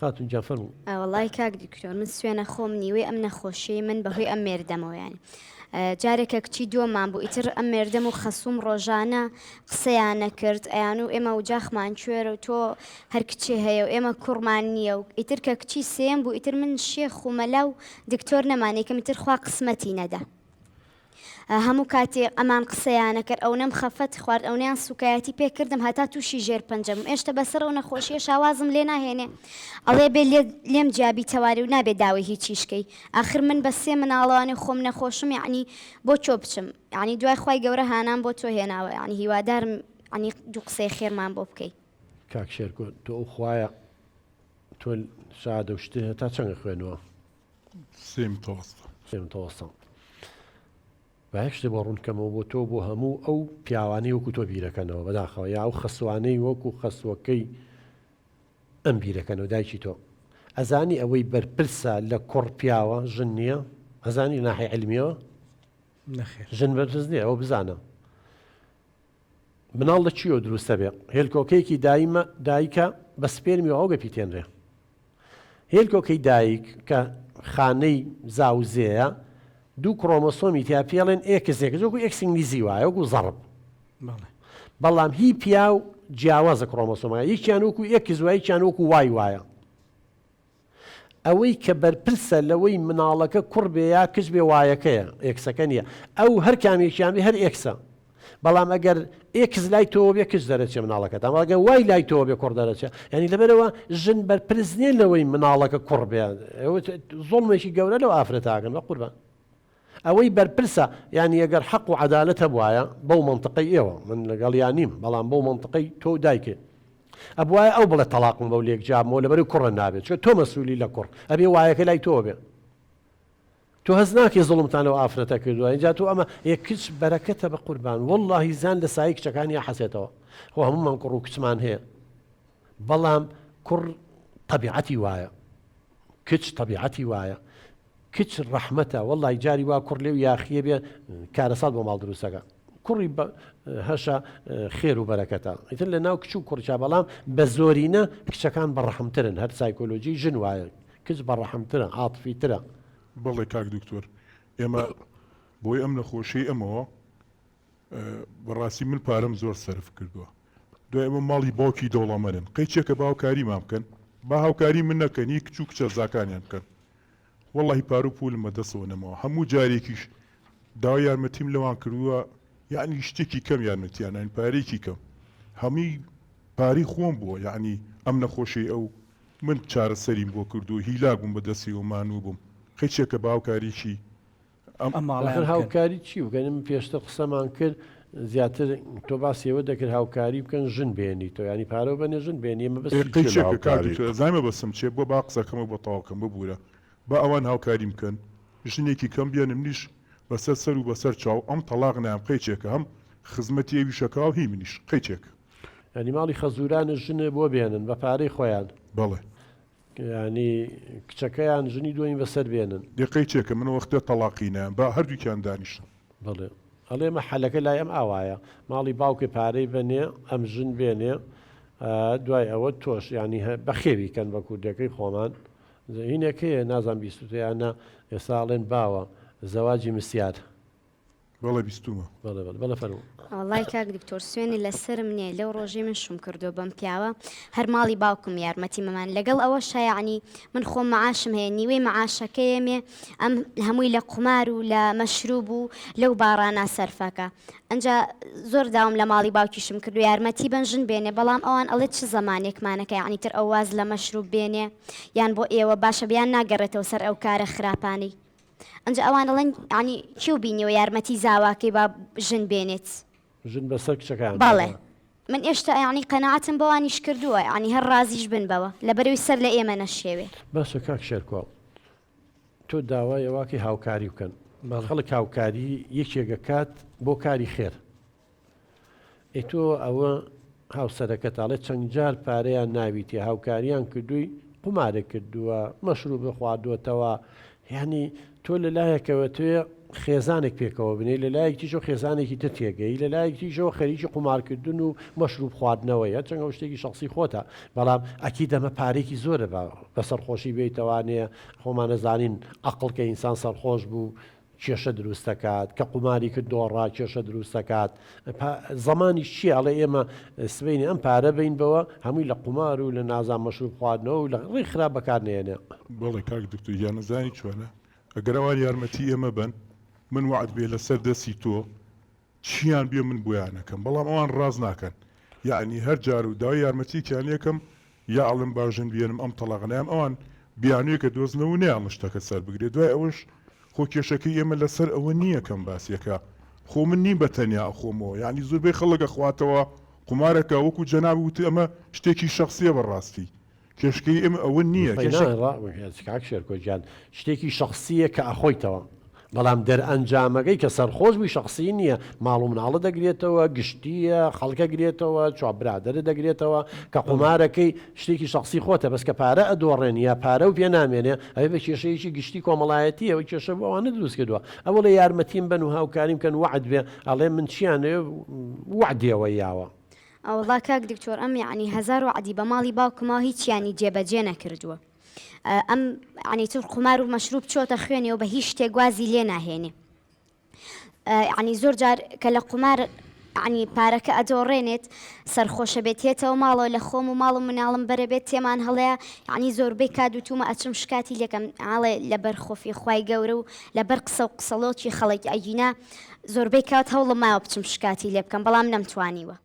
خاتون جان فەرموو. وڵی کاک دکتۆر من سوێنە خۆم نیوەی ئەم نەخۆشی من بەهۆی ئەم مێردەمەوە ینی جارێکە کچی دۆمان بوو ئیتر ئەم مێردەم و خەسووم ڕۆژانە قسەیان نەکرد ئەیان و ئێمە و جاخمان کوێرە و تۆ هەر کچێ هەیە و ئێمە کوڕمان نییە و ئیتر کە کچی سێم بوو ئیتر من شێخ و مەلا و دکتۆر نەمانێکم ئیتر خوا قسمەتی نەدا هەموو کاتێ ئەمان قسەیانە کرد ئەو نەم خەفەت خوارد ئەونیان سوکایەتی پێکردم هەتا تووشی ژێر پەنجەم ئێشتا بەسەر ئەو نەخۆشیە شاوازم لێ ناهێنێ ئەڵێ بێ لێم جیابی تەواری و نابێ داوای هیچیشکەی آخر من بە سێ مناڵەوانی خۆم نەخۆشم یعنی بۆ چۆ بچم یعنی دوای خی گەورە هانام بۆ تۆ هێناوە یعنی هیوادارم ینی دوو قسەی خێرمان بۆ بکەیت کاک شێرکۆ تۆ ئەو خوایە تۆ شادە و شتێ تا چەندە خوێنەوە سێم تۆسە باەک شتێ بۆ ڕوونکەمەوە بۆ تۆ بۆ هەموو ئەو پیاوانەی وەکو تۆ بیرەکەنەوە بەداخەوە یا ئەو خەسوانەی وەکو خەسوەکەی ئەم بیرەکەنەوە دایکی تۆ ئەزانی ئەوەی بەرپرسە لە کوڕ پیاوە ژن نییە ئەزانی ناحی علمیەوە ژن بەرپرس نییە ئەوە بزانە مناڵ لە چیۆ دروستە بێ هێلکۆکەیەکی دایکە بە سپێرمی ئەو گەپیتێنرێ هێلکۆکەی دایک کە خانەی زاوزەیە دوو کڕۆمۆسۆمی تیا پێڵێن ئێکسێک وەکو ئەکسینگلیزی وایە وەکو زەڕب بەڵام هی پیا و جیاوازە کڕۆمۆسۆمە یەکیان وەکو ئێکس وایە یەکیان وەکو وایە ئەوەی کە بەرپرسە لەوەی مناڵەکە کوڕ بێ یا کچ بێ وایەکەیە ئێکسەکە نییە ئەو هەر کامێکیان بێ هەر ئێکسە بەڵام ئەگەر ئێکس لای تۆ بێ کچ دەرەچێ مناڵەکەت ئەماگە وای لای تۆ بێ کوڕ دەرەچێ ینی لەبەرەوە ژن بەرپرس نییە لەوەی مناڵەکە کوڕ بێ زۆڵمێکی گەورە لەو ئافرەتاکەن بە قوربان ئەوەی بەرپرسە یانی ئەگەر حەق و عەدالەت هەبوایە بەو منطقەی ئێوە من لەگەڵیان نیم بەڵام بەو منطقەی تۆ دایکێ ئەبوایە ئەو بڵێ تەلاقم بەو لێک جامەوە لەبەری کوڕە نابێت چۆ تۆ مەسئولی لە کوڕ ئەبێ وایەکە لای تۆ بێ تۆ هەز ناکەی زوڵمتانەوە ئافرەتە کردووە اینجا تۆ ئەمە یەک کچ بەرەکەتە بە قوربان وەڵڵاهی زان لە سایە کچەکانی حەسێتەوە خۆ هەمومان کوڕ و کچمان هەیە بەڵام کوڕ تەبیعەتی وایە کچ تەبیعەتی وایە کچ ڕەحمەتە وەڵڵاهی جاری وا کوڕ لێو یاخیە بێ کارەسات بۆ ماڵ دروستەکە کوڕی هەشە خێر و بەرەکەتە ئیتر لە ناو کچ و کوڕچا بەڵام بە زۆرینە کچەکان بەڕەحمترن هەر سایکۆلۆژی ژن وایە کچ بەڕەحمترە عاتفیترە بەڵێ کاک دکتۆر ئێمە بۆی ئەم نەخۆشی ئەمەوە بەڕاستی من پارەم زۆر سەرف کردووە دوای ئەمە ماڵی باوکی دەوڵەمەرن قەیچێکە باوکاری مام بکەن با هاوکاری من نەکەنی کچ و کچە زاکانیان بکەن وەڵڵاهی پار و پولم بەدەستەوە نەمەوە هەموو جارێکیش داوای یارمەتیم لەوان کردووە یعنی شتێکی کەم یارمەتیان پارێکی کەم هەمووی پاری خۆم بووە یعنی ئەم نەخۆشی ئەو من چارەسەریم بۆ کردو هیلاک بووم بەدەستی و مانوو بووم قەیچێکە باوکاریکی هاوکاری چی بکەن من پێشتر قسەمان کرد زیاتر تۆ باسیەوە دەکرد هاوکاری بکەن ژن بێنی تۆ ینی پارە بەنێ ژن بێنی ئمە زایمە بەسم چێ بۆ با قسەکەمە بە تاواکەم ببوورە با ئەوان هاوکاری بکەن ژنێکی کەم بێنم نیش بەسەر سەر و بەسەر چاو ئەم تەلاق نام قەیچێکە هەم خزمەتی ئەوی شەکاو هی منیش قەیچێک ینی ماڵی خەزورانە ژنە بۆ بێنن بە پارەی خۆیان بەڵێ ینی کچەکەیان ژنی دوین بەسەر بێنن قەیچێکە من وەختە تەلاقینە با هەردووکیان دانیشتن بڵێ ئەڵێ ئمە حەلەکە لای ئەم ئاوایە ماڵی باوکێ پارەی بنێ ئەم ژن بێنێ دوای ئەوە تۆش ینی بەخێوی کەن بە کوردەکەی خۆمان هینەکەیە نازان بیستوتیانە ئێساڵێن باوە زەواجی مسیار بەڵێ بیستومە بەڵێ فەرموو وڵای کاک دکتۆر سوێنی لەسرم نییە لەو ڕۆژەی من شوم کردو بەم پیاوە هەر ماڵی باوکم یارمەتی مەمان لەگەڵ ئەوە شایعنی من خۆم مەعاشم هەیە نیوەی مەعاشەکەیەمێ ئەم هەمووی لە قومار و لە مەشروب و لەو باڕانە سەرفەکە ئەنجا زۆر داوم لە ماڵی باوکیشم کردو یارمەتی بنژن بێنێ بەڵام ئەوان ئەڵێ چ زەمانێکمانەکە یعنی تر ئەو واز لە مەشروب بێنێ یان بۆ ئێوە باشە بیان ناگەڕێتەوە سەر ئەو کارە خراپانی ئەنجا ئەوان دەڵێن ینی چی بینیەوە یارمەتی زاواکەی با ژن بێنێت ژن بەسەر کچەکان بەڵێ من ئێشتا ینی قەناعەتم بەوانیش کردووە ینی هەر ڕازیش بن بەوە لە بەرەوەی سەر لە ئێمە نەشێوێ باشە کاک شێرکۆ تۆ داوای ئەواکەی هاوکاری بکەن خەڵک هاوکاری یەکێکە کات بۆ کاری خێر ئەی تۆ ئەوە هاوسەرەکەت ئاڵێ چەند جار پارەیان ناویتێ هاوکاریان کردووی قومارە کردووە مەشروب خواردووەتەوە یعنی تۆ لە لایەکەوە توێ خێزانێک پێکەوە بنێ لە لایەکیشەوە خێزانێکی تر تێگەی لە لایەکیشەوە خەریکی قومارکردن و مەشروب خواردنەوەیە چەنگە شتێکی شخصی خۆتە بەڵام ئەکی دەمە پارێکی زۆرە بە سەرخۆشی بێتوانێ خۆمانەزانین عقڵ کە ئینسان سەرخۆش بوو کێشە دروست دەکات کە قوماری کرد دۆڕا کێشە دروست دەکات زمانی چی ئەڵێ ئێمە سبەینی ئەم پارە بین بەوە هەمووی لە قومار و لە نازان مەشروب خواردنەوە و لە ڕێی خراپ بەکارنێنێ بەڵێ کاک دکتۆر یان نەزانی چۆنە ئەگەر ئەوان یارمەتی ئێمە بن من وعد بێ لەسەر دەستی تۆ چیان بێ من بۆیانەکەم بەڵام ئەوان ڕاز ناکەن یعنی هەر جار و داوای یارمەتییان یەکەم یا ئەڵم باژن بێنم ئەم تەڵاقنەیەم ئەوان بیانوێکە دۆزنەوە نەیان شتەکە سەر بگرێت دوای ئەوش خۆ کێشەکەی ئێمە لەسەر ئەوە نییە کەم باسیەکە خۆ من نیم بە تەنیا ئەخۆمەوە یعنی زۆربەی خەڵک ئەخواتەوە قومارەکە وەکو جەناب وتی ئەمە شتێکی شخصیە بەڕاستی کێشکەی ئێمە ئەوە نییە کاک شێرکۆجیان شتێکی شخصیە کە ئەخۆیتەوە بەڵام دەرئەنجامەکەی کە سەرخۆش بووی شخصی نییە ماڵ و مناڵە دەگرێتەوە گشتیە خەڵکە گرێتەوە چوابرادرە دەگرێتەوە کە قومارەکەی شتێکی شخصی خۆتە بەس کە پارە ئەدۆڕێن یا پارە و پێ نامێنێ ئەوێ بە کێشەیەکی گشتی کۆمەڵایەتی ئەوەی کێشە بۆ ئەوانە دروست کردووە ئەوە لە یارمەتیم بن و هاوکاریم کەن وعد بێ ئەڵێ من چیانێ وعدیەوە یاوە ئەوڵا کاک دکتۆر ئەم یعنی هەزار وعدی بە ماڵی باوکما هیچیانی جێبەجێ نەکردووە ئەم عنی تر قمار و مەشروب چۆتە خوێنێ و بە هیچ شتێک وازی لێ ناهێنێ عنی زۆر جار کە لە قمار عنی پارەکە ئەدۆڕێنێت سەرخۆشە بێتێتەوە ماڵەوە لە خۆم و ماڵ و مناڵم بەرەبێت تێمان هەڵەیە عنی زۆربەی کادوتومە ئەچم شکاتی لەکەم ئاڵێ لەبەر خۆفی خوای گەورە و لەبەر قسە و قسەڵۆکی خەڵکی ئەگینا زۆربەی کات هەوڵم ماوە بچم شکاتی لێ بکەم بەڵام نەمتوانیوە